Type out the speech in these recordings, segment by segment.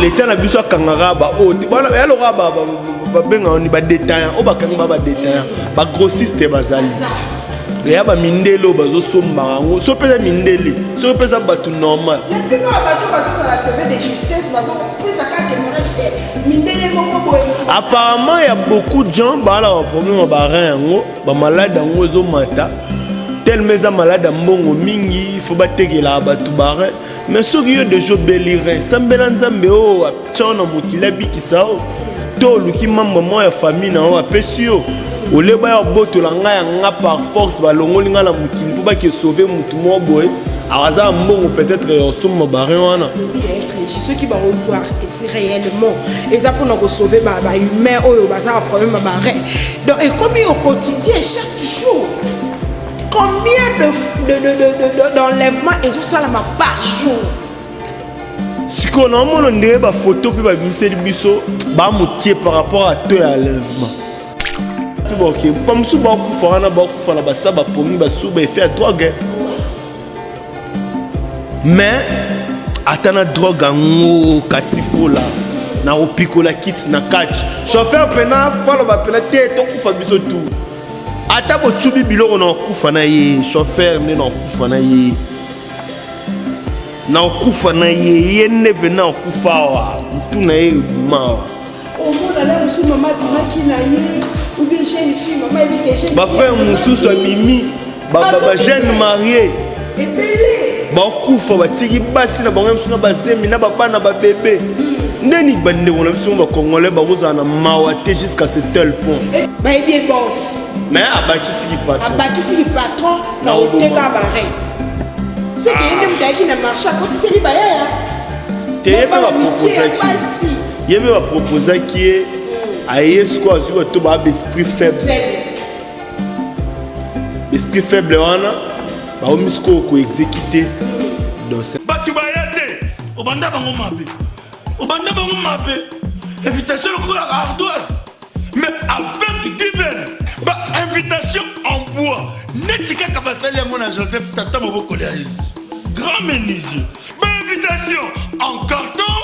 l'état na biso kangara ba haute bana ya lo ba benga on ba détaillant o ba kanga ba détaillant ba grossiste bazali ya ba mindelo bazo somba ngo so pesa mindeli so pesa batu normal ya pima bato bazo la sauver de justesse bazo pesa ka témoignage mindele moko boye apparemment il y a beaucoup de gens ba la problème ba rein ngo ba malade ngo zo mata tel meza malade mbongo mingi faut ba tegela batu ba rein mais ceux qui ont déjà beliré sambela nzambe o tchona mokila bikisao to luki mambo ya famille na o apesio ole ba boto la nga par force ba longoli nga la mokili pour ba ke sauver mutu mo boy awaza mbongo peut-être somme ba rein wana ceux qui vont revoir et c'est réellement et ça pour nous sauver ba humain oyo ba ça problème ba rein donc et comme au quotidien chaque jour combien d'enlèvements et tout ça là par jour si qu'on a mon ndé ba photo puis ba biso biso ba motier par rapport à toi à l'enlèvement tout bon OK comme sou ba ku fana ba ça ba pomi ba sou ba fait à drogue mais atana drogue ngo katifo là na opikola kit na catch chauffeur pena falo ba pena te to ku fa biso tout ata bo chubi biloko na kufa na ye chauffeur ne na kufa na ye na kufa na ye ne bena kufa wa mtu na ye ma o mona la musu mama bimaki na ye ou bien jeune fille mama ebike jeune ba frère musu so mimi ba jeune marié et belé ba kufa ba tiki basi na bango musu na ba zemi na ba bana ba bébé ndeni bande wona biso ba congolais ba kozana mawate jusqu'à ce tel point ba bien boss mais abakisi ki patron na oteka bare c'est que yende mutaki na marché quand c'est li baya te ba proposer qui est aye ce quoi sur to ba esprit faible wana ba o misko ko exécuter donc batu bayate obanda bango mabe invitation ko ardoise mais avec divers bah invitation en bois netika kabasali à mon Joseph tata moboko les grand menuisier bah invitation en carton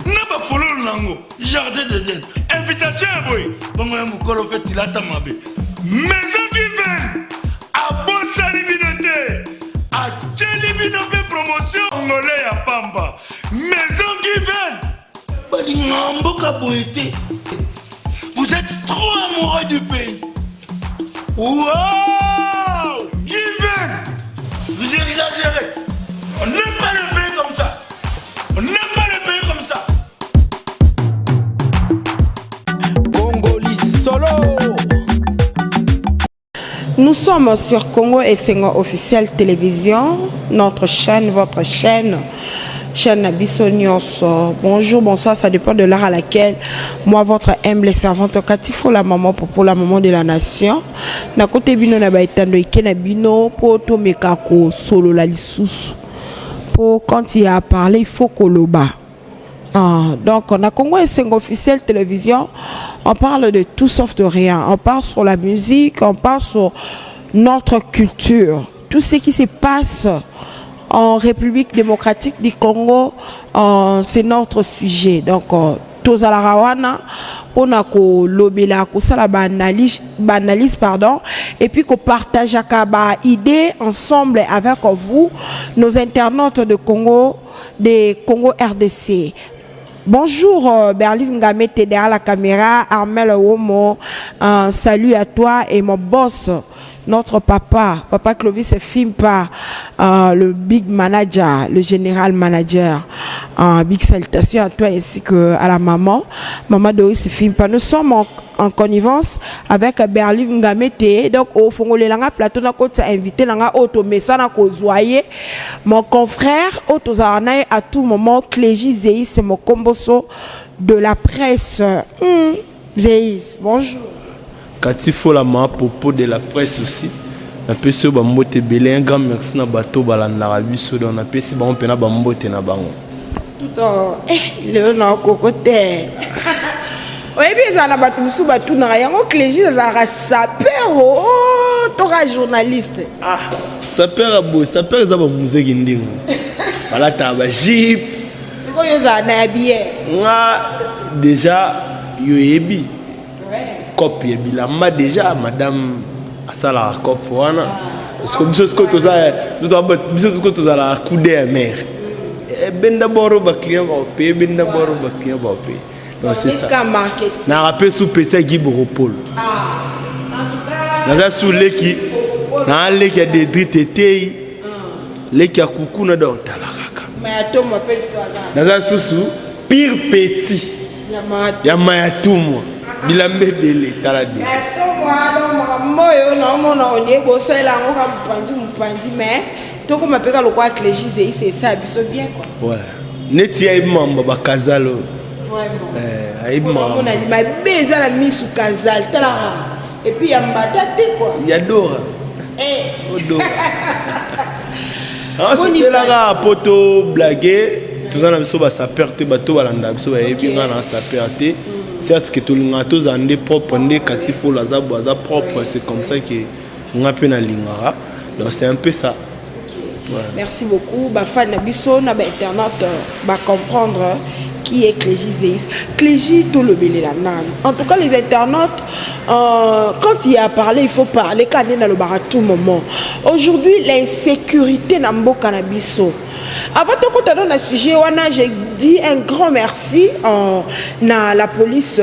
na ba follow nango jardin de Dieu invitation boy bongo ya mukolo fait tilata mabe maison divers à bosali binote à tcheli binote promotion ngolé ya pamba maison divers bah ngamboka boité. Vous êtes trop amoureux du pays. Wow! Given! Vous exagérez. On n'aime pas le pays comme ça. On n'aime pas le pays comme ça. Congolais solo. Nous sommes sur Congo et Sengo officiel télévision, notre chaîne, votre chaîne. Chaîne Nabiso Nyonso. Bonjour, bonsoir, ça dépend de l'heure à laquelle moi, votre humble servante Katifo, la maman pour la maman de la nation. Na côté bino na baitando ikena bino pour to mekako solo la lisusu. Pour quand il y a à parler, il faut koloba. Donc, on a Congo et Sengo officiel télévision. On parle de tout sauf de rien. On parle sur la musique, on parle sur notre culture, tout ce qui se passe en République démocratique du Congo, c'est notre sujet. Donc, tous à la rawana, on a ko lobela, ko sala banalise, pardon, et puis qu'on partage ba idée ensemble avec vous, nos internautes de Congo, des Congo RDC. Bonjour Berlin Ngamete derrière la caméra, Armel Womo, salut à toi et mon boss. Notre papa Clovis filme pas le big manager, le général manager. Big salutation à toi ainsi que à la maman Doris filme pas. Nous sommes en connivence avec Berlin Ngamete. Donc au fond les langues plateau na côté invité langa auto mesana ko zoyer mon confrère auto à tout moment Clégie Zeis c'est mon comboso de la presse. Zeis, bonjour. Katifo la ma propos de la presse aussi. Na pesi ba mbote belé un grand merci na bateau balanda biso don na pesi ba on pena ba mbote na bango. Tout le na kokote. Oui bien ça na bateau musu batou na yango Clégie za sapeur tora journaliste. Sapeur abo sapeur za ba musée ndingo. Balata ba jeep C'est quoi yoza na billet? Nga déjà yoyebi. Cop yebilamba déjà madame asala cop wana. Parce que biso sko to za biso sko to za la coup de mer. Ben d'abord ba client ba payer, ben d'abord ba client ba payer. Donc c'est ça. Na rappel sous PC Guy Boropol. Naza sous leki na leki ya Dedri Tetei. Leki ya kuku na don talaraka. Mayato m'appelle ça. Naza sous pire petit. Ya mayatumwa. Bilambe bele talade. Mayato moi moyo na mona onye bosela ngo ka mpandi mais toko mapeka lokwa clégie c'est ça biso bien quoi. Ouais. Neti ya imamba ba kazalo. Vraiment. Aïbma. On a dit ma beza la mise sous kazal tala. Et puis ya mbata te quoi. Yadora. Odora. Ah, Bonne c'est là poto blaguer. Tout ça na biso ba saperte bato balanda biso ba yebinga na saperte. Certes que tout le monde tous en est propre, on est katifo laza boisa propre, c'est comme ça que on a peine à lingara. Donc c'est un peu ça. Ouais. Merci beaucoup. Ba fan na biso na ba internet ba comprendre qui est Clégie Zéis. Clégie tout le belé la nan. En tout cas les internautes quand il y a parlé, il faut parler quand on est dans le bar à tout moment. Aujourd'hui l'insécurité na mboka na biso. Avant de continuer dans ce sujet, j'ai dit un grand merci à la police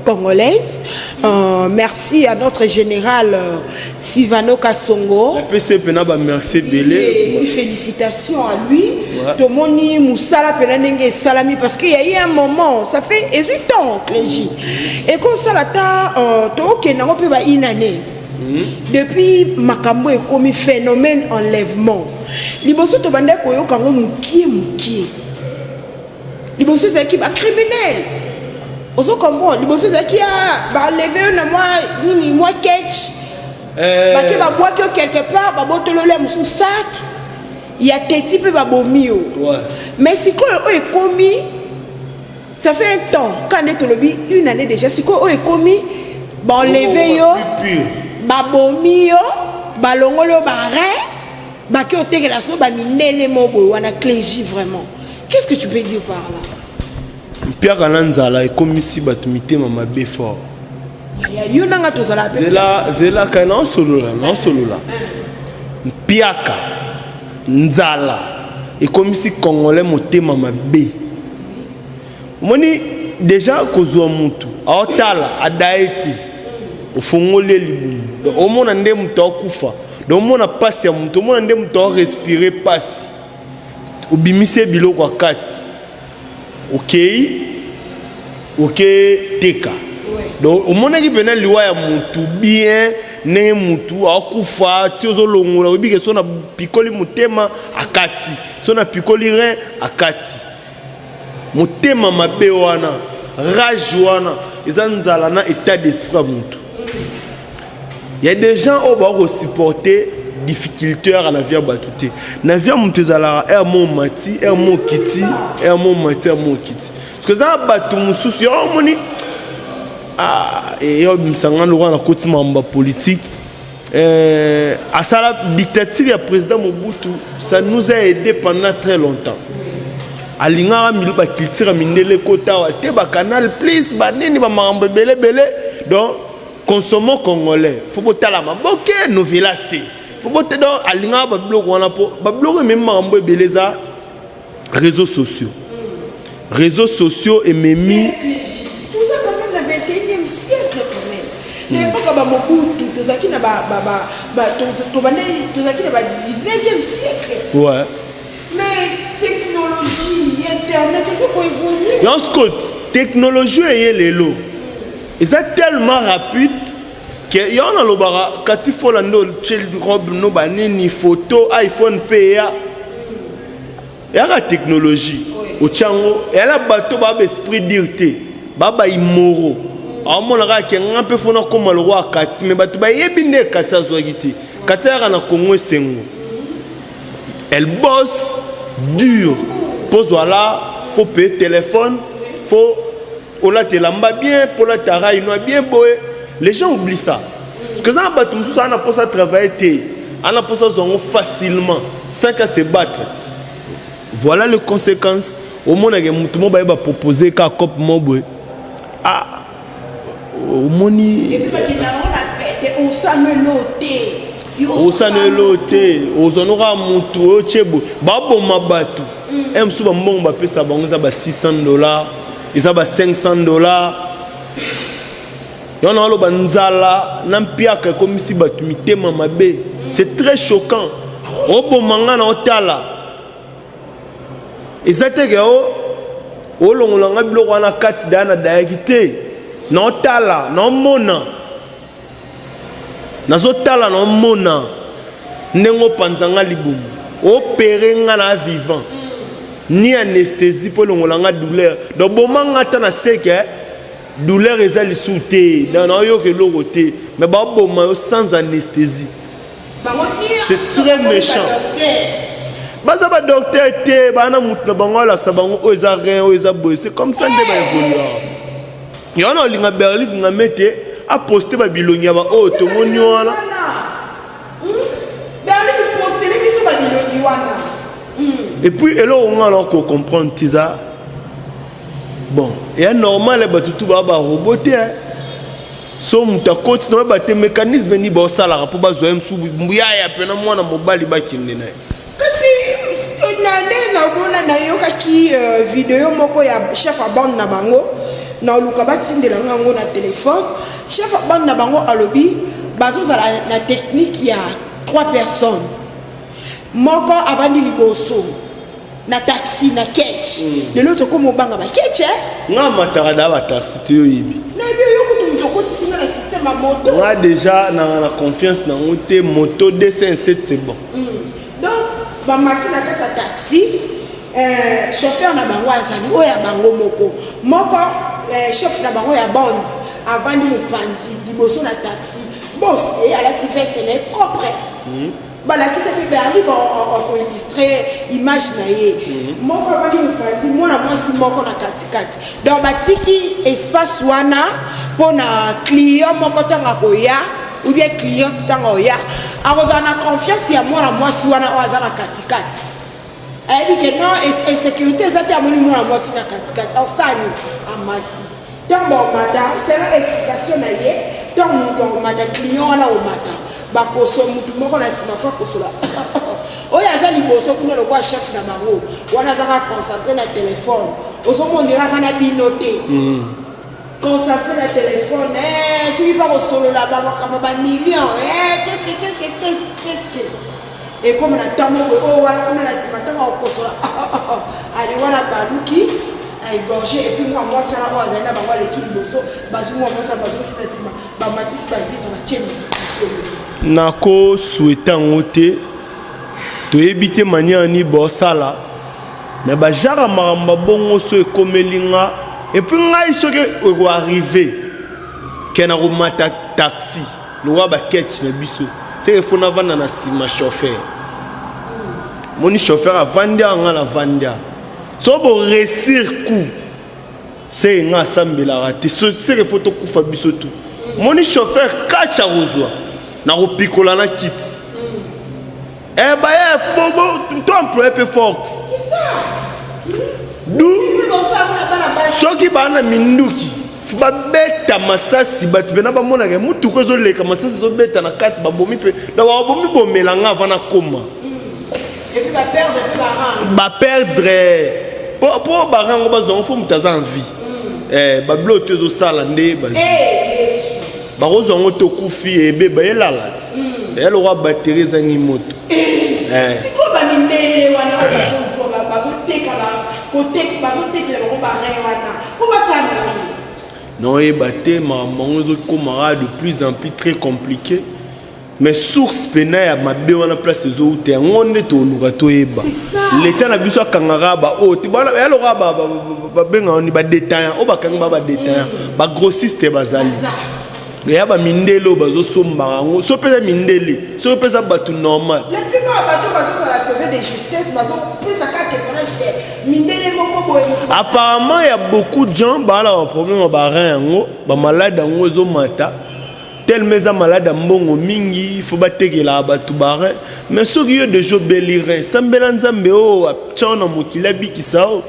congolaise. Merci à notre général Sivano Kassongo. Merci Belé. Félicitations à lui. Tomoni Moussala Penanenge Salami parce qu'il y a eu un moment, ça fait 18 ans, Clégie. Et quand ça l'a une année. Depuis Makambo est commis phénomène enlèvement. Liboso to bande ko yo kango mukie. Liboso za ki ba criminel. Ozo kombo liboso za ki ba lever na moi catch. Ba ke ba bois quelque part ba botolo le musu sac. Il y a teti pe ba bomi yo. Mais si ko est commis ça fait un temps quand est tolobi une année déjà si ko est commis ba enlever yo. Ba bomi yo, ba longolo ba ré. Bah que tu es là sur bah minele mobo wana Clégie vraiment. Qu'est-ce que tu peux dire par là? Pierre Kananzala est comme ici batumité mama befort. Ya yo nanga to zala be. Zela kana solo là. Piaka Nzala est comme ici congolais moté mama B. Moni déjà kozwa mutu. Aotala adaiti. Ofongole libu. Au monde ande mutu akufa. Donc on a passé à mon tout le monde a respirer passe au bimise bilo kwa kati ok teka donc au monde qui venait liwa ya mutu bien ne mutu akufa tiozo longola obi ke sona pikoli mutema akati sona pikoli rein akati mutema mabe wana rage wana ezanzala na état d'esprit mutu. Il y a des gens qui vont supporter difficultés à la vie à batouté. La vie à Montezala est à mon mati, est à mon kiti, est à mon mati, est à mon kiti. Parce que ça batou moussous, oh moni, et on s'en rend la côté mamba politique. À ça la dictature du président Mobutu, ça nous a aidé pendant très longtemps. À l'ingara milu ba culture minele kota wa te ba canal plus ba nini ba mamba belé donc consommons congolais. Faut pas la maboke novelas te. Faut pas donc alinga ba blog wana po ba blog même mambo beleza réseaux sociaux. Réseaux sociaux et memi. Tout ça quand même le 21e siècle quand même. L'époque ba Mobutu tout ça qui na ba to bane tout ça qui na ba 19e siècle. Ouais. Mais technologie, internet, c'est quoi évolue? Dans ce côté, technologie est l'élo. Et c'est tellement rapide que y en a l'obara quand il faut la robe no banini photo iPhone PA. Il y a la technologie au Tchango et la bateau ba esprit d'irté baba imoro. A mon ra ke un peu fona comme le roi Kati mais bateau ba yebine Kati zwagiti. Kati ya na Congo sengo. Elle bosse dur. Pose voilà, faut payer téléphone, faut on la telamba bien, pour la tara il bien boé. Les gens oublient ça. Parce que ça on a pas ça travailler, on a pas ça facilement sans qu'à se battre. Voilà les conséquences. au monde que mutu mo ba proposer ka cop mo boy ah au moni et puis ba kinga on a pété on osane lote ozonora mutu ochebo ba boma batu emsu ba mbongo ba pesa bango za ba $600 eza ba $500 yona alo banzala na mpiaka komisi batu mitema mabe c'est très choquant obomanga na otala ezateke o longolanga biloko wana kati dana dayaki te na otala na omona nazotala na omona ndenge opanzanga libumu opere nga na vivant ni anesthésie po longolanga douleur donc bomanga ta na seke douleur eza lisu te na oyoka eloko te mais baboma yo sans anesthésie c'est très méchant baza ba docteur te bana mutu na bango alakisa bango oyo eza rien oyo eza boye c'est comme ça nde baévoluer yana olinga berlif nga mete aposte babilongi ya baoyo tomoni wana et puis eloko nga na comprendre tiza bon eya normal bato tu baa barobot te so mutu akoti na oyeba te mécanisme ni baosalaka mpo bazwa ye mosusu mbuyaya pena mwana mobali bakende na ye kasi nande naomona nayokaki video moko ya chef a bande na bango na oluka batindelanga yango na telefone chef a bande na bango alobi bazozala na technique ya 3 personnes moko abandi liboso na taxi na ketch lelo tokoma obanga baketch nga mataka da bataxi te oyebi na ebio yokutu mutu okotisinga na système ya moto nga déjà na confiance nango te moto 207 c'est bon donc bamati na kati ya taxi chauffeur na bango azali oyo ya bango moko chef na bango ya bande avandi mopanzi liboso na taxi bos te alati veste na ye propre balakisaki berli bakoillustre image na ye moko avandi mopanzi mwana mwasi moko na katikati donc batiki espace wana mpo na client moko ntango akoya ou bien client ntango oya akozala na confiance ya mwana mwasi wana oyo aza na katikati ayebi ke non insécurité eza te amoni mwana mwasi na katikati osani amati ntango omata sela explication na ye ntango moto omata client wana omata bakoso mutu moko na nsima fo akosola oyo aza liboso kuna lokwa chef na bango wana azaka concentré na telefone ozomondela aza na bino te concentré na telefone soki mpa kosolola bamakamba bamillion qu'est-ce que ekoma na ntango boye oyo wana kuna na nsima ntango akosola ali wana baluki aégorgé epuis mwa mwasi wana oyo azali na bango aleki liboso bazwi mwa mwasi wana bazongisi na nsima bamatisi bavitre batie misiki nako souhaita yango te toyebi te manière ni bosala mais bajara makambo bongo so ekomeli nga epuis ngai soki ekoarrive ke na komata taxi lokwa baketch na biso seke fo navanda na nsima chauffeur moni chauffeur avandi anga na vandia so boresir coup seke nga asambelaka te seke fo tokufa biso tu moni chauffeur kacha kozwa na kopikola na kiti bayef bobo to employé pe force du soki bana minduki babeta masasi bato pena bamonaka mutuko ezoleka masasi ezobeta na kati babomi mpe na babomi bomelanga avant na koma baperdre po barango bazongo fo mutu aza en vie babilo to ezosala nde bakozwango tokufi ebe bayelala ti eyalokwa bateri ezangi moto sikoyo bamindele wana bazotekela bango barin wana po basala noyeba te makambo ezokomaka de plus en plus très compliqué mais source pena ya mabe wana place ezouta yango nde toluka toyeba leta na biso akangaka baoyo te yaloka babengaka ni badétaillant oyo bakangi badétaillant bagrossiste bazali ya bamindele oyo bazosombaka yango so mpeza mindele so mpeza bato normal la plupart bato bazozala sauver de justesse bazopesaka témoignage te mindele moko boye apparemment ya beaucoup de gens baala baproblème ya barin yango bamalade yango ezomata telme eza malade ya mbongo mingi fo batekelaka bato barin mais soki yo deja obeli rein sambela nzambe oyo atya na mokili abikisa oyo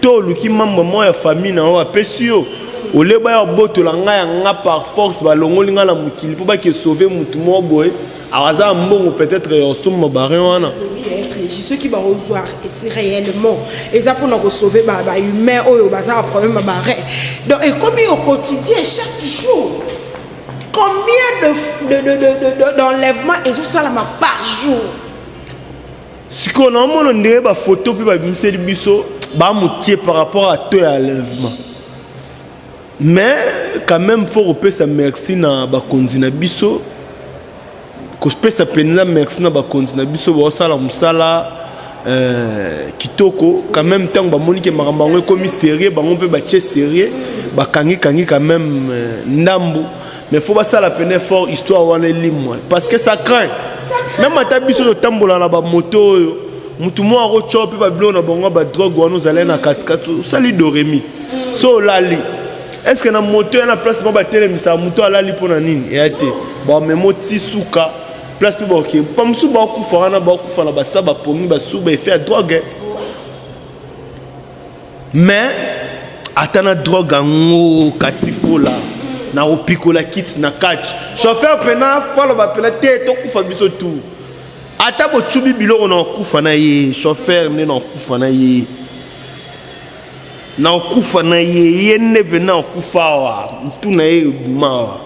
to luki membre mo ya famille na o apesi yo oleba ya botola ngai nga par force balongoli nga na mokili po baki sauver mutu mo boye aza mbongo peut-être osuma baré wana ceux qui vont voir et c'est réellement et ça pour nous sauver bah humain oh bah ça un problème baré donc et combien au quotidien chaque jour combien d'enlèvements et tout ça là par jour si qu'on a mon ndé ba photo puis ba bimseli biso ba moutier par rapport à toi à l'enlèvement mais quand même faut repérer ça merci na ba konzina biso ko pesa penza merci na ba konzina biso ba sala musala kitoko quand même tant ba monique makambango comme sérieux ba on peut ba tché sérieux ba kangi quand même ndambu mais faut pas ça la peine fort histoire wana limwa parce que ça craint même ata biso de tambola na ba moto mutu mo aro chope ba blo na bongo ba drogue wana uzala na katikatu sali doremi so lali est-ce que na moto na place mo ba telemisa moto alali pona nini et ate ba memo tisuka place pe ba ok pa musu ba kufa na ba kufa na ba saba pomi ba suba effet drogue mais atana drogue ngo katifola na opikola kit na catch chauffeur pena falo ba pela te to kufa biso tout ata bo chubi biloko na kufa na ye chauffeur ne na kufa na ye na kufa na ye ne vena kufa wa tout na ye buma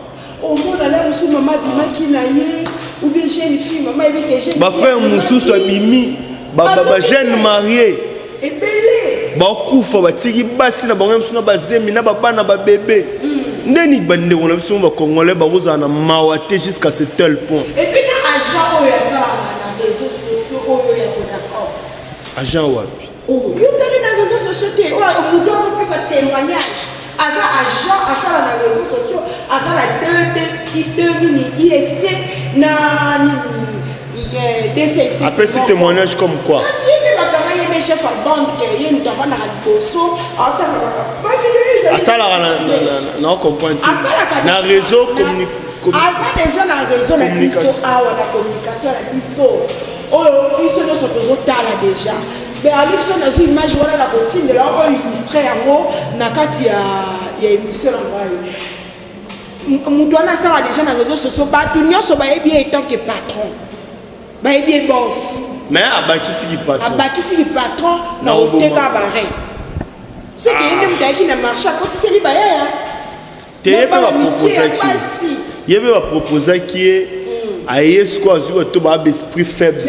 au monde là musu mama bima ki na ye ou bien jeune fille maman avec jeune ba frère musu so bimi ba jeune marié et belé ba kufa ba tiki basi na bango musu na ba zemi na ba bana ba bébé neni bande on a besoin de congolais ba na mawate jusqu'à ce tel point et puis na agent oyo ça na réseaux sociaux oyo ya d'accord agent wapi oh yo tali na réseaux sociaux te o muto ko pesa témoignage aza agent asala na réseaux sociaux asala deux nini IST na nini DCX après ce témoignage comme quoi si il va travailler des chefs à bande que il ne va na bosso attends ba vidéo asala na comprendre na réseau avant déjà na réseau na biso awa na communication na biso oh biso no so tozotala déjà mais arrive sur na image wala la routine de là on illustrer yango na kati ya émission na ngai mutu wana asala déjà na réseaux sociaux bato nyonso bayebi étant que patron bayebi boss mais abakisi ki patron na oteka bare c'est que yende mutaki na marché akoti seli bayaya yebe ba proposer qui est aye ce quoi sur to ba esprit faible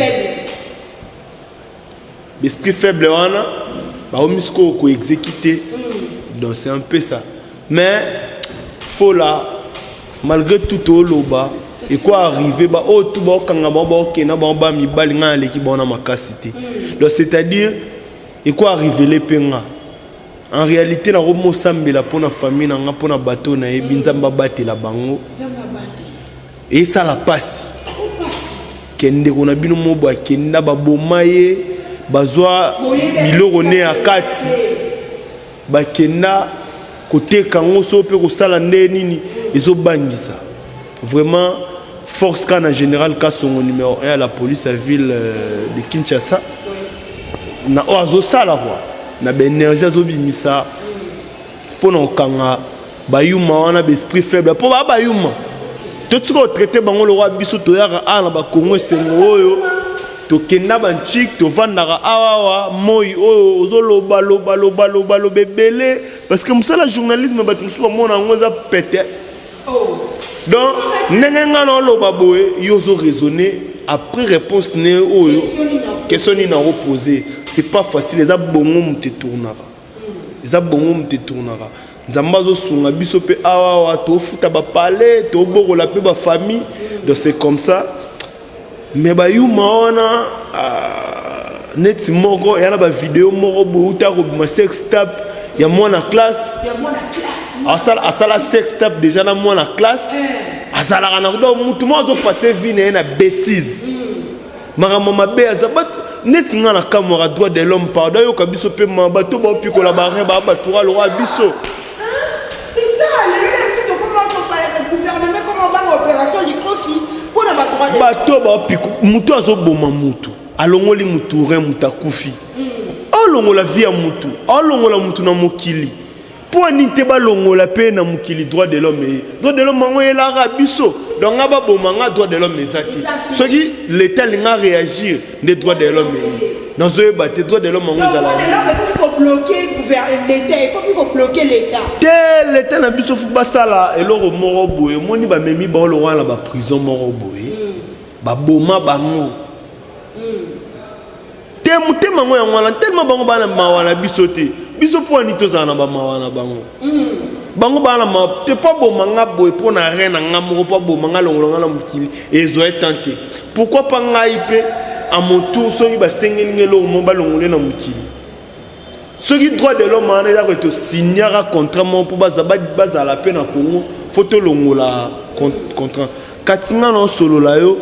esprit faible wana ba omisko ko exécuter donc c'est un peu ça mais faut là malgré tout au loba et quoi arriver ba o tout ba kanga ba okena ba mi balinga leki bona makasité donc c'est-à-dire et quoi arriver les penga en réalité na romo sambela pona famille na pona bateau na ebinzamba batela bango et ça la passe kende kona bino mobo akenda babomaye bazwa biloko ne akati bakenda côté kango so pe ko sala nini ezobangisa vraiment force kana général Kasongo numéro 1 à la police à ville de Kinshasa na ozo sala quoi na énergie azobimisa pona okanga bayuma wana esprit faible po bayuma to tsiko traiter bango le roi biso to yaka ala ba Congo sengo oyo to kenda banchik to vandaka awawa moi oyo ozoloba loba bebele parce que musala journalisme ba tout so mona ngoza pété donc nenga no loba boye yozo raisonner après réponse ne oyo question ni na reposer c'est pas facile les abongo mte tournara les abongo mte tournara nzamba zo sunga biso pe awa to futa ba parler to bokola pe ba famille donc c'est comme ça mais ba yuma wana net moko yana ba vidéo moko bouta ko ma sex tape ya mwana classe asala sex tape déjà na mwana classe asala kana do mutu mo zo passer vie na bêtise makambo mabe azabat net ngana kamera droit de l'homme pardon yo kabiso pe mabato ba pikola ba rien ba batura le roi biso c'est ça le tout comment le gouvernement comment ba opération licofi pour na ba droit de bato ba piko mutu azoboma mutu alongoli mutu rien mutakufi longola vie ya mutu longola mutu na mokili po nite ba longola pe na mokili droit de l'homme mango elara biso donc aba bomanga droit de l'homme ezati soki l'état linga réagir des droits de l'homme dans un battre droit de l'homme mango ezala bloquer l'état et comme bloquer l'état l'état na biso fu basala eloko moko boye moni ba memi ba lo wala ba prison moko boye ba boma bango tellement ngo ya ngwana tellement bango bana mawana biso te biso po ani tozana ba mawana bango bango bana ma te pas bon manga boy po na reine nga moko pas bon manga longolonga na mukili ezo tenté pourquoi pas ngai pe à mon tour soki ba sengeli ngelo mo ba longolé na mukili soki droit de l'homme ana ya ko signera contrat mo po baza la peine na Congo photo longola contrat katinga no solo la yo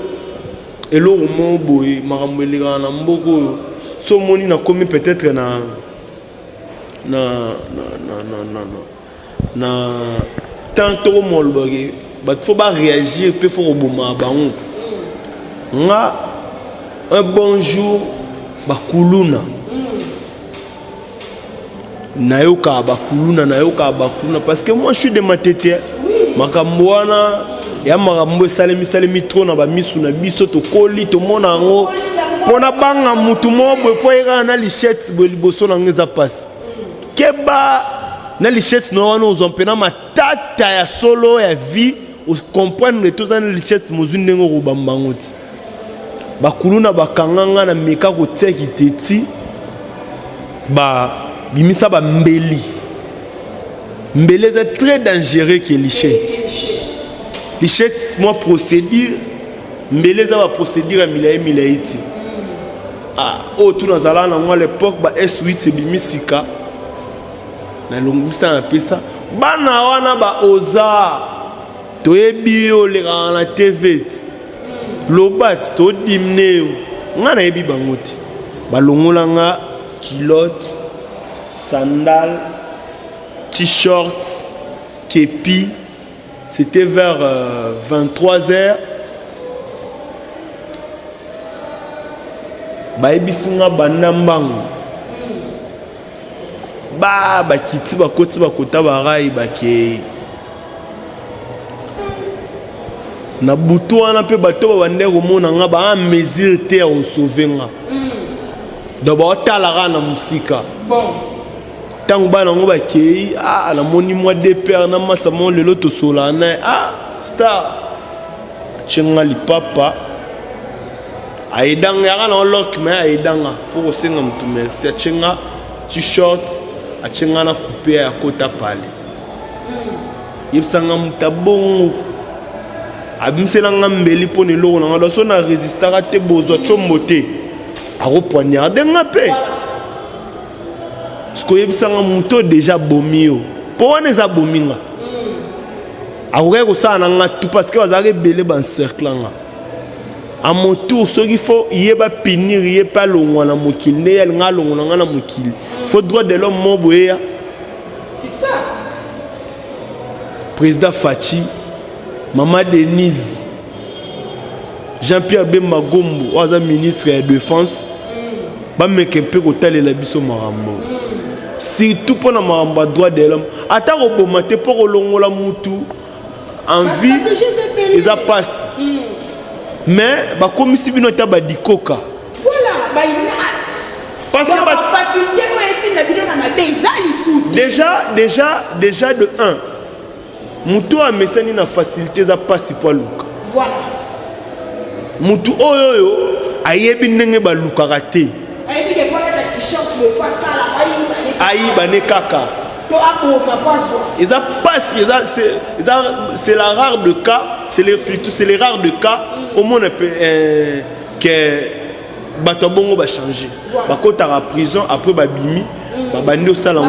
elo mo boy makambo elika na mboko so moni na komi peut-être na tant to molboge bat faut pas réagir pe faut boma bango nga un bonjour bakuluna nayoka bakuluna parce que moi je suis de ma tête makambo wana ya makambo salemi trop na ba misu na biso to koli to mona ngo pona banga mutu mo boy po ira na lichette bo liboso na ngeza passe keba na lichette no wana ozompena matata ya solo ya vie o comprendre tous na lichette mozunde ngo bambangoti bakuluna bakanganga na meka ko tseki teti ba bimisa ba mbeli c'est très dangereux que lichette lichette moi procédure mbele za ba procédure milaiti oh tout dans ala na moi l'époque ba S8 c'est bimisika na longusta na pesa bana wana ba oza toyebi yo le na TV lobat to dimne nga na yebi bangoti balongola nga culotte sandales t-shirt képi. C'était vers 23h. Baebisinga banambango. Bakiti bakoti bakota barai bake. Na butu wana pe bato bande komona nga ba mesure te o sauvenga. Do ba otalara na musika. Bon. Tant bana ngo bakei la moni moi de père na masa mon lelo to sola na star chenga li papa aidanga ya na lock mais aidanga faut senga mtu merci chenga t-shirt chenga na couper ya kota pale yipsanga mutabongo abimsela ngambeli pone lo na ngalo so na résistara te bozo chombote a poignarder ngape. Ce que je suis déjà bomio. Pourquoi ne pas bominga? Après que ça n'a tout parce que vous avez belé dans cercle là. À mon tour, ce qu'il faut, il y a pas pinir, il y a pas long na mokil, ne yel nga long na mokil. Faut droit de l'homme mo boya. C'est ça. Président Fachi, Maman Denise, Jean-Pierre Bemba Gombo, oza ministre de la défense. Ba mekempe ko talela biso marambo. Surtout pour le droit de l'homme. Attends, on peut pour longola mutu en vie, ils a passé. Mais comme si nous avons dit coca. Voilà, parce que la faculté déjà de 1. Mutu a messani na facilité za passer pour Luka. Voilà. Mutu oyo ayebi ndenge ba Luka raté. Ayebi ke pona ta t-shirt le fois ça là ayi bane kaka. To aboma paswa. Ils a passé c'est la rare de cas, c'est les rares de cas au monde que batabongo va changer. Ba kota la prison après ba bimi, ba bandi au salon.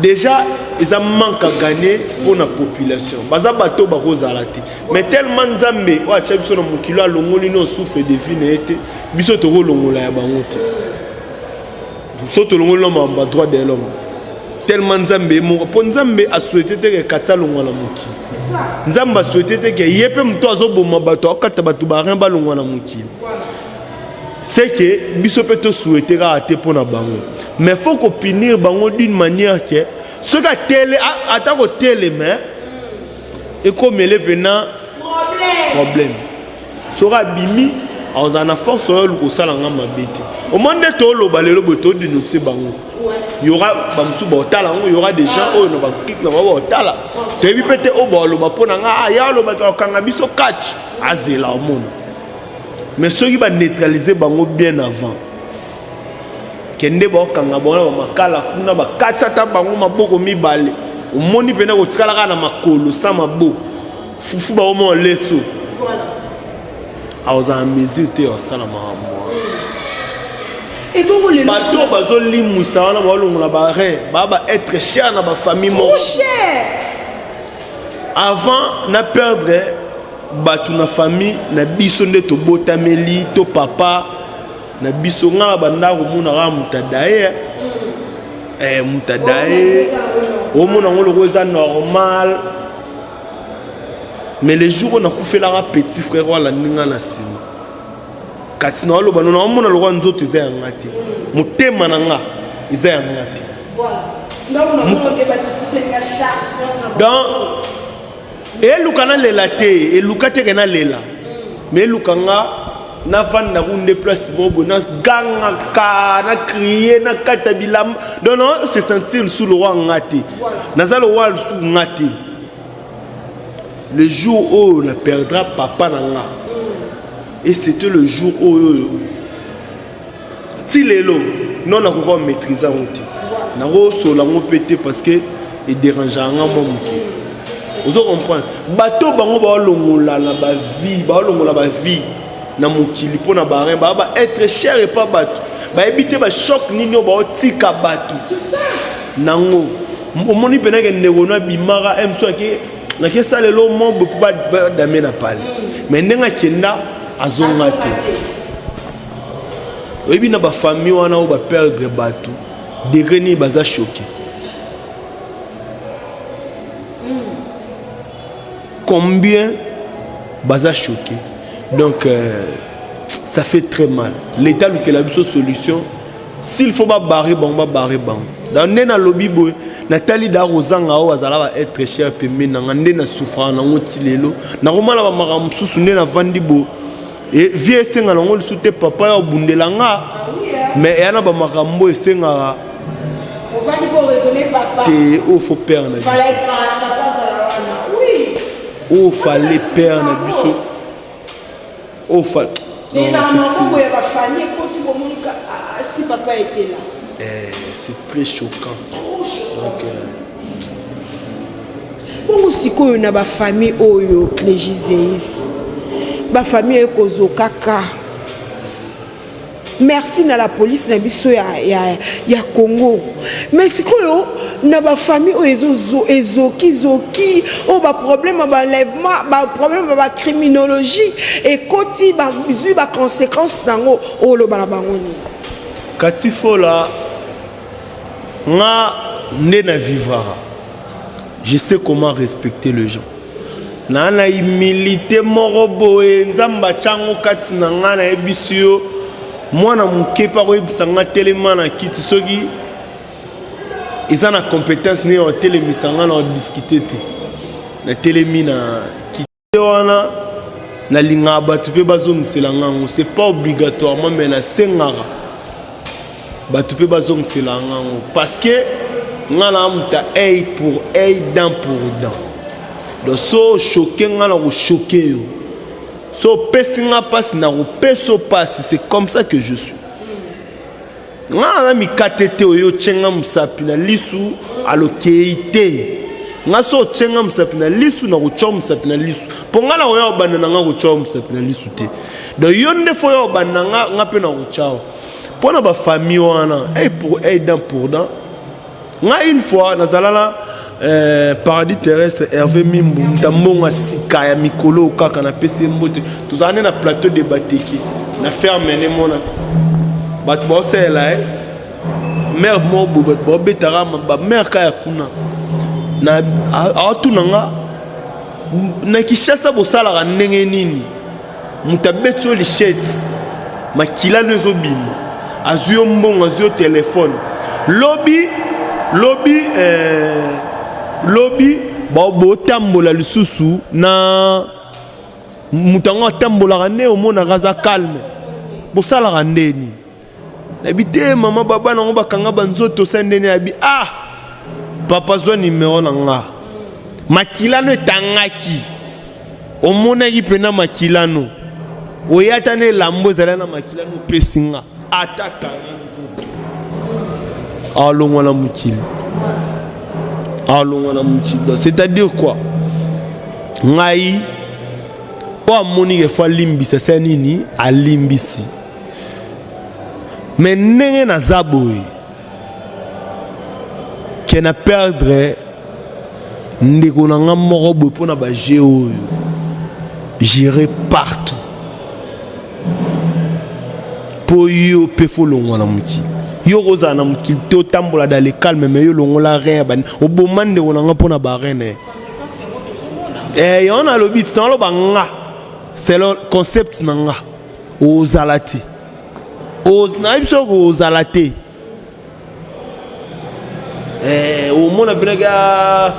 Déjà ils ont manque à gagner pour la population. Baza bato ba rozalati. Mais tellement nzambe o acha biso na mukilo alongoli no souffre de vie na été biso to longola ya bangote. Biso to longola ma droit de l'homme. Tellement nzambe mo po nzambe a souhaité que katsa longola muki. C'est ça. Nzambe a souhaité que yepe mto azoboma bato akata bato ba rien ba longola muki. c'est que biso peut souhaiter rater pour na bango mais faut qu'on punir bango d'une manière que ce gars télé attends ko télé mais et comme il est venant problème sera bimi aux en force au ko sala ngama bete au monde to lo balelo boto dénoncer bango il y aura bamsu botala il y aura des gens oh no ba clique na botala te bi pété o bolo ba pona nga ya lo ba kanga biso catch azela au monde mais ceux qui va neutraliser bango bien avant kende ba kanga bona ba makala kuna ba katsa ta bango maboko mibale o moni pena ko tikala na makolo sa maboko fufu ba o mo leso voilà aux en mesure te au salama et donc les bateau bazoli musana ba longola ba rein ba être cher na ba famille trop cher avant na perdre batu na famille na biso nde to botameli to papa na biso ngala bandako muna ga mutadaye mutadaye o mona ngolo koza normal mais les jours on a coupé la petit frère wala ninga na sima katina lo bano na mona lo nzoto za ngati mutema na nga iza ngati voilà donc on a des bâtisses nga charge donc et lukana lela te et lukate kana lela mais lukanga na van na runde place bobo na ganga ka na crier na katabilam donc non se sentir sous le roi ngati nazalo wal sous ngati le jour où on perdra papa nanga et c'était le jour où tilelo non na ko maîtriser on na ko so la pété parce que il dérange nga mon vous comprenez bateau bango ba longola na ba vie na mokili pona ba rien ba être cher et pas bateau ba éviter ba choc nino ba tika bateau c'est ça nango o moni pena ke negono bimara emso ke na ke ça le lo mon peut pas damer na pale mais ndenga kenda azonga te oyebi na ba famille wana o ba perdre bateau degré baza choqué. Combien baza choqué. Donc ça fait très mal. L'État lui a une solution. S'il faut pas barrer bon, va barrer bon. Dans nena lobby boy, Nathalie da Rosanga o azala va être cher pe mena ngande na souffrance na ngotilelo. Na romala ba maramsu sunde na vandibo. Et vie senga ngol soute papa ya bundelanga. Mais yana ba marambo esenga on va dire raisonner papa. Et il faut perdre na biso. Oui. Oh fallait perdre na biso. Oh fallait. Mais ça m'a fait la famille quand tu communiques si papa était là. C'est très choquant. Trop choquant. Donc, bon aussi quand on a ba famille oyo clégizéis. Ba famille kozo kaka. Merci na la police na biso ya Congo. Mais si koyo na ba famille o ezoki o ba problème ba enlèvement ba problème ba criminologie et koti ba bizu ba conséquences nango o lo bala bango ni katifola nga ndena vivra. Je sais comment respecter les gens. Na humilité morobo nzamba chango katina nga na ebisio mwana mukepa ko ebisanga telema na kiti soki ils ont la compétence ni en télémisanga na discuter te na telemi na kiti wana na linga batu pe bazongisela ngango c'est pas obligatoirement mais na sengara batu pe bazongisela ngango parce que ngala muta œil pour œil, dent pour dent. Donc so choqué ngala ko choqué yo. So pesinga passe na ko peso passe, c'est comme ça que je suis. Ngala mi katete oyo tchenga musapi na lisu alokeite. Nga so tchenga musapi na lisu na ko chom musapi na lisu. Po ngala oyo banana nga ko chom musapi na lisu te. Donc yonde fo yo bananga nga pe na ko chao. Pona ba famille wana œil pour œil, dent pour dent. Une fois, dans le paradis terrestre, Hervé Mimbu, Ndambonga Sika, ya Mikolo, Kaka, na PC Mbote, tous allés na plateau de Bateki, na ferme, ne mona. Batbo c'est là, mère Mobo, Batbo Betara, ma mère Kaya Kuna. Na Atunanga, na Kishasa Bosala, Nengenini, Mutabetso Lichet, makila nezo bim azio mbongo azio téléphone lobby bo tambola lisusu na mutango tambola ne omona gaza calme bosala randeni nabite mama baba nango bakanga banzoto sendeni abi papa zwa numéro nanga makilano etangaki omonaki pena makilano oyata ne lambo ezala na makilano pesinga atakanga nzoto alongwa na mokili c'est-à-dire quoi ngai o amoni ke fa limbisa sa nini alimbisi mais ndenge naza boye ke na perdre ndeko na nga moko boye mpo na baje oyo j'irai partout po yo mpe fo longwa na mokili yo kozala na mokili te otambola dans le calme mais yo longola rien bani oboma ndeko na nga mpo na barene yo nalobi ti naloba nga c'est le concept na nga ozala te nayebi soko ozala te omona penaka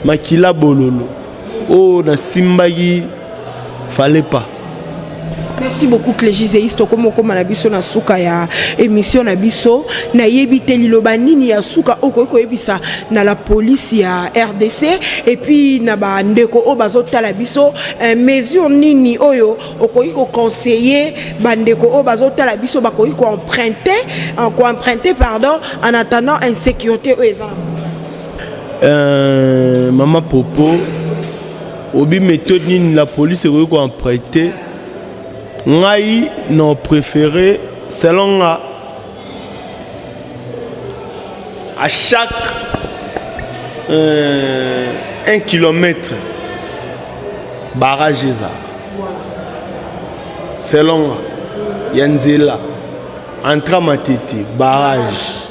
makila bololo oyo nasimbaki fallait pas. Merci beaucoup Clégiséiste comme na biso na suka ya émission na biso na yebite liloba nini ya suka oko yebisa na la police ya RDC et puis na ba ndeko o bazotala biso mesure nini oyo okoki ko conseiller bandeko o bazotala biso bakoki ko emprunter pardon en attendant insécurité o ezala maman Popo obi méthode nini la police okoki ko emprunter ngai non préféré selon à chaque 1 kilomètre barrage ça selon Yanzela entra Matete barrage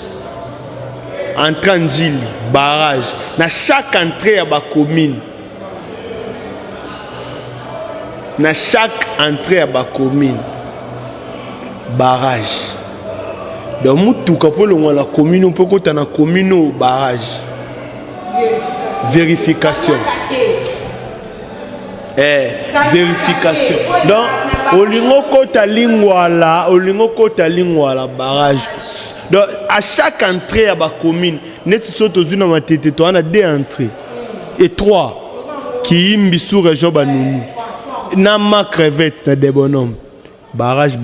entra Njili barrage na chaque entrée à ba commune. Na chaque entrée à la commune barrage donc mutuka pour la commune on peut côté na commune au barrage vérification vérification donc olingo kota lingwala barrage donc à chaque entrée à la commune net soto zuna matete to ana 2 entrées et 3 qui imbi sous région Banunu Nama crevette, c'est des bonhommes. Barrage.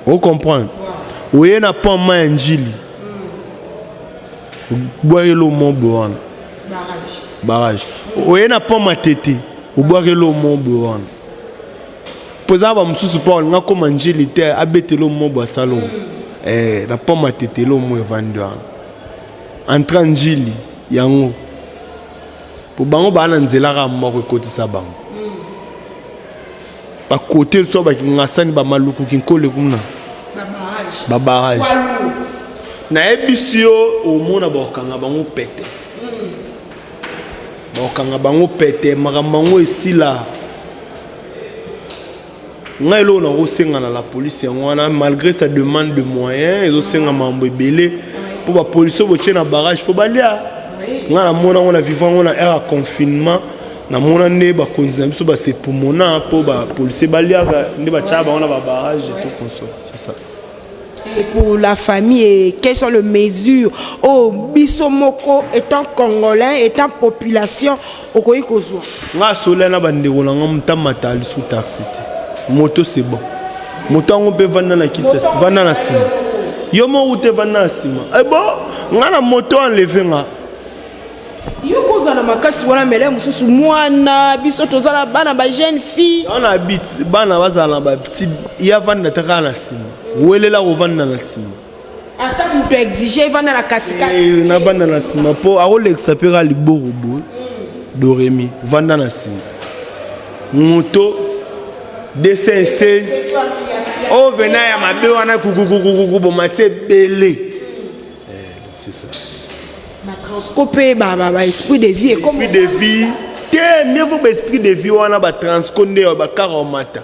Vous comprenez? Oui, il n'y a pas de manjili. Vous voyez le mot Bohan. Barrage. Oui, il n'y a pas de tété. Vous voyez le mot Bohan. Pour ça, je suis support, il y a comme manjili, il y a le mot Bossalo. Il n'y a pas de tété, le mot vendu. Entre Anjili, il y a un pour bango bana nzela ra moko côté ça bango ba côté so ba kingasani ba maluku kinkole kuna ba barrage na ebisio o mona ba kanga bango pete makambango esila ngailo na rosenga na la police ngwana malgré sa demande de moyens ils osenga mambo ebele pour ba police bo tient na barrage faut balia ngana mona on a vivant on a era confinement na mona ne ba konza biso ba c'est pour mona pour ba police balia ne ba tchaba on a ba barrage et tout comme ça c'est ça. Et pour la famille, quelles sont les mesures biso moko étant congolais étant population okoyi kozwa nga solena ba ndeko na ngam matali sous taxi moto c'est bon moto on peut vendre na kitse vendre na sima yo mo ute vendre na sima bon ngana moto enlever nga yo kozala makasi wana mele mususu mwana biso tozala bana ba jeune fille on habite bana bazala ba petit ya vanda taka na sima welela ko vanda na sima ata muto exiger vanda na katika na vanda na sima po akolexa pera liborobo doremi vanda na sima moto 216 o vena ya mabe wana kukukukuku bo matie belé c'est ça. Transcoper esprit de vie et esprit de vie mieux vaut l'esprit de vie wana ba transconder ba karomata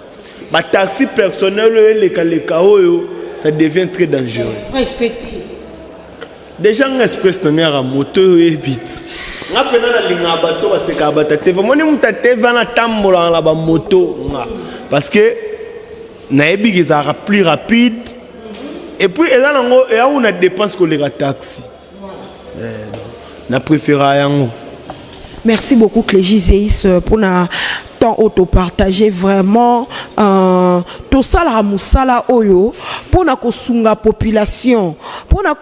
ba taxi personnel les kaoyo ça devient très dangereux. Respecter. Déjà un express na moto et bit nga pena na linga bato ba seka bata te vraiment ni mutate vana tambola na ba moto parce que na ebi ezara plus rapide et puis eza nango et on a dépense ko les taxi na préféra yango. Merci beaucoup Clégie Zeis pour na temps auto-partagé vraiment tout ça la musala oyo pour na kosunga population pour na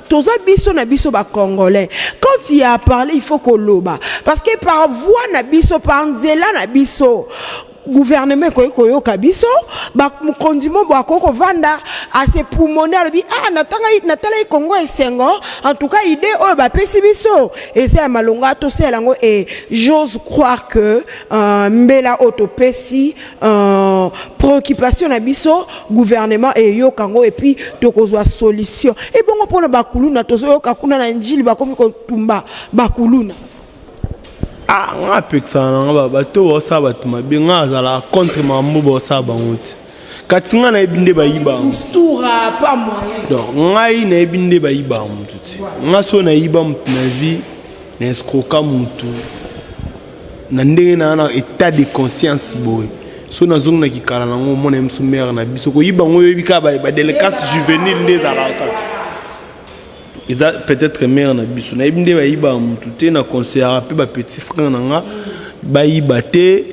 toza biso na biso ba congolais quand il a parlé il faut koloba parce que par voix na biso par nzela na biso gouvernement koyo kabiso ba mukondimo ba koko vanda à ses pulmonaires bi natala Congo esengo en tout cas idée oyo ba pesi biso et c'est malonga to c'est lango et j'ose croire que mbela autopesi préoccupation na biso gouvernement et yo kango et puis to kozwa solution et bongo pona bakuluna to yo kakuna na njili ba komi ko tumba bakuluna. Ah, on a pu que ça, on a bateau, ça va tout ma bien, on a la contre ma mouba, ça va monter. Quand on a bindé baïba, tour pas moyen. donc on a une bindé baïba, on a son aïba, mon vie, n'escroquant mon tour. N'andé na état de conscience boy. Son a zone qui carana, mon aime soumer na biso, ko yiba on yobika ba délicatesse juvénile des alaka. Ils ont peut-être mère na biso na ibinde ba iba mututé na conseiller pe ba petit frère nanga ba ibate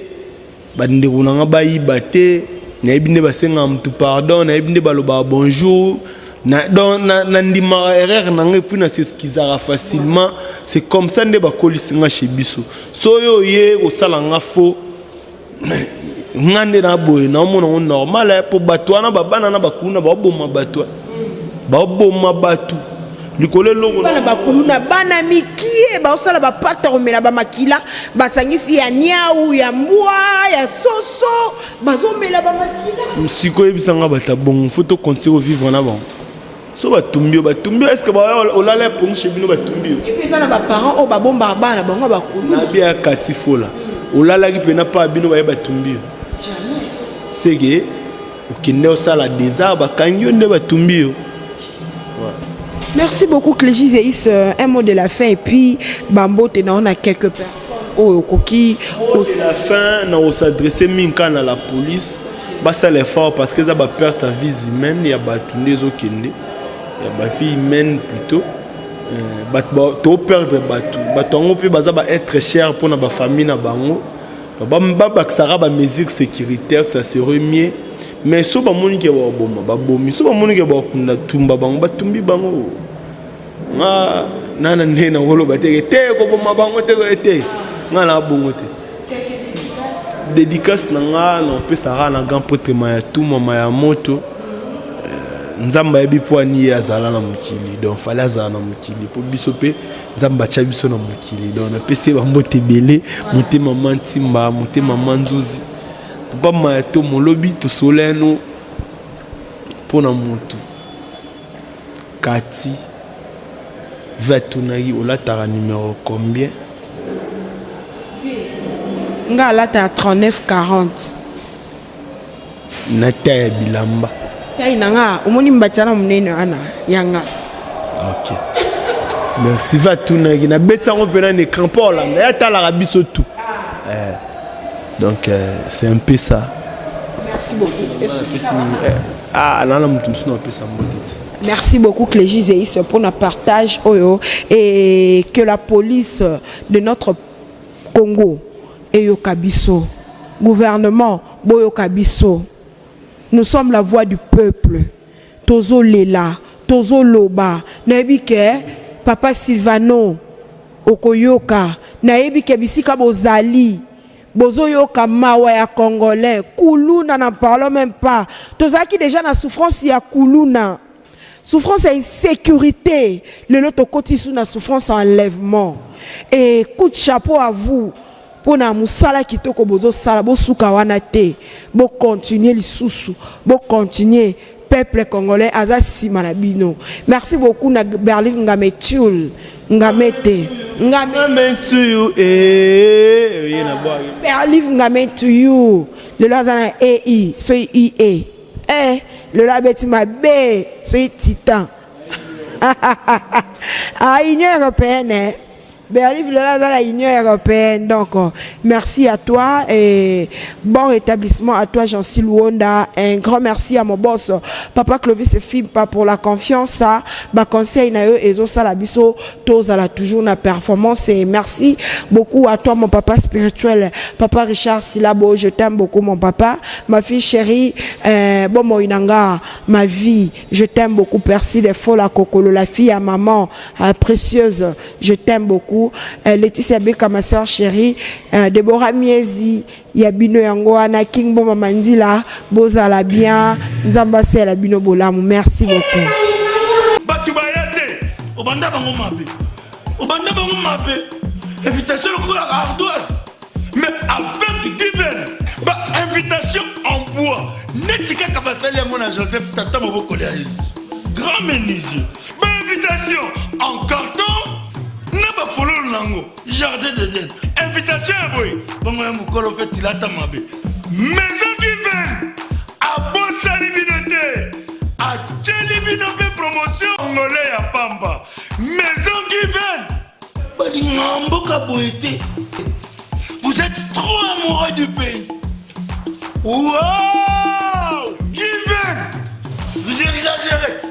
ba ndeko nanga ba ibate na ibinde ba senga mutu pardon na ibinde ba loba bonjour na na ndima erreur nanga puis na s'excusera facilement c'est comme ça nde ba kolisinga chez biso so yo ye ko sala nga fo ngande na boy na mona normal pour batwana ba bana na ba kuna ba bomma batwa ba bomma batu bana bakuluna bana mikie baosala bapata komela bamakila basangisi ya niau ya mbwa ya soso bazomela bamakila msiko yebisanga bata bon faut continuer vivre na bon so batumbi est-ce que olala pour chez bino batumbi et puis ça na ba parents o babomba bana bango bakuluna na bien katifola olala ki pena pa bino ba batumbi jamais c'est que okinde osala désert bakangi nde batumbi. Merci beaucoup Clégie Zeis, un mot de la fin et puis Bambo on a quelques personnes au Koki. Au de la fin, on s'adresser minka à la police, basa l'effort parce que ça va perdre ta vie humaine, il y a batouné zo kende, il y a ma vie humaine plutôt. To perdre batou, batongo puis baza ba être cher pour na ba famille na bango. Ba sara ba mesures sécuritaires ça serait mieux. Mais si ba moni ke ba bomba ba bomi, si ba moni ke ba kunda tumba bango ba tumbi bango. Nga nana nena wolo bateke te ko bomba bango te ko ete nga na bongo te dédicace na nga na pesa na grand pote maya tout mama ya moto nzamba yebi poani azala na mukili donc fallait azala na mukili po bisope nzamba cha biso na mukili donc na pesa ba mbote belé monte maman timba monte maman nzuzi papa maya to molobi to soleno pona moto kati Vatunagi olatara numéro combien? Nga alata 3940. Nata bilamba. Tai nanga omoni mbatana munene ana yanga. OK. Merci Vatunagi na betango pena ne crampo là, ya tala rabiso tout. Donc c'est un peu ça. Merci beaucoup. Ah là mutu sino peu ça mbotiti. Merci beaucoup Clégie Zeis pour notre partage et que la police de notre Congo et Yokabiso, gouvernement Boyokabiso, nous sommes la voix du peuple. Tozo Lela, Tozo Loba, Naebike, Papa Silvano, Okoyoka, Naebike Bisika Bozali. Bozoyoka mawa ya Congolais, Kuluna n'en parlons même pas. Tozaki déjà na souffrance ya Kuluna. Souffrance et insécurité. Le lot au côté sous la souffrance enlèvement. Et coup de chapeau à vous. Pour na musala kitoko bozo sala bo suka wana te. Bo continuer li susu. Bo continuer peuple congolais aza sima na bino. Merci beaucoup na Berlin Ngametul. Ngamete. Ngamen to you. Eh, il y a boire. Père livre ngamen to you. Le là dans EI, so IE. Eh, le là beti ma B, so titan. Ah, Union européenne, hein. Berlin, là dans l'Union européenne. Donc, merci à toi et bon rétablissement à toi, Jean-Cy Luonda. Un grand merci à mon boss, Papa Clovis et Fimpa, pour la confiance. Ça, bah, conseil, et ça, la biso, tous à la toujours, la performance. Et merci beaucoup à toi, mon papa spirituel, Papa Richard Silabo. Je t'aime beaucoup, mon papa. Ma fille chérie, bon, mon inanga, ma vie, je t'aime beaucoup. Percy, les faux, la cocolo, la fille à maman, précieuse, je t'aime beaucoup. Laetitia Beka, ma soeur chérie, Deborah Miezi, Yabino Yango, Anna King, bon Mamandila, Boza la bien, Nzambase la bino bolamu. Merci beaucoup. Batubayate, Obanda bango mabe. Obanda bango mabe. Invitation à ardoise. Mais avec divers. Bah, invitation en bois. Netika Kabasali à mon Joseph Tata Moboko Léaïs. Grand menuisier. Bah, invitation en carton. Naba follow nango jardin de Dieu. Invitation à boy. Bon un mukolo fait tilata mabe. Maison qui vient à Bossa Libinoté. À Tchelibinoté promotion angolais à Pamba. Maison qui vient. Badi ngamboka boité. Vous êtes trop amoureux du pays. Wow! Given! Vous exagérez.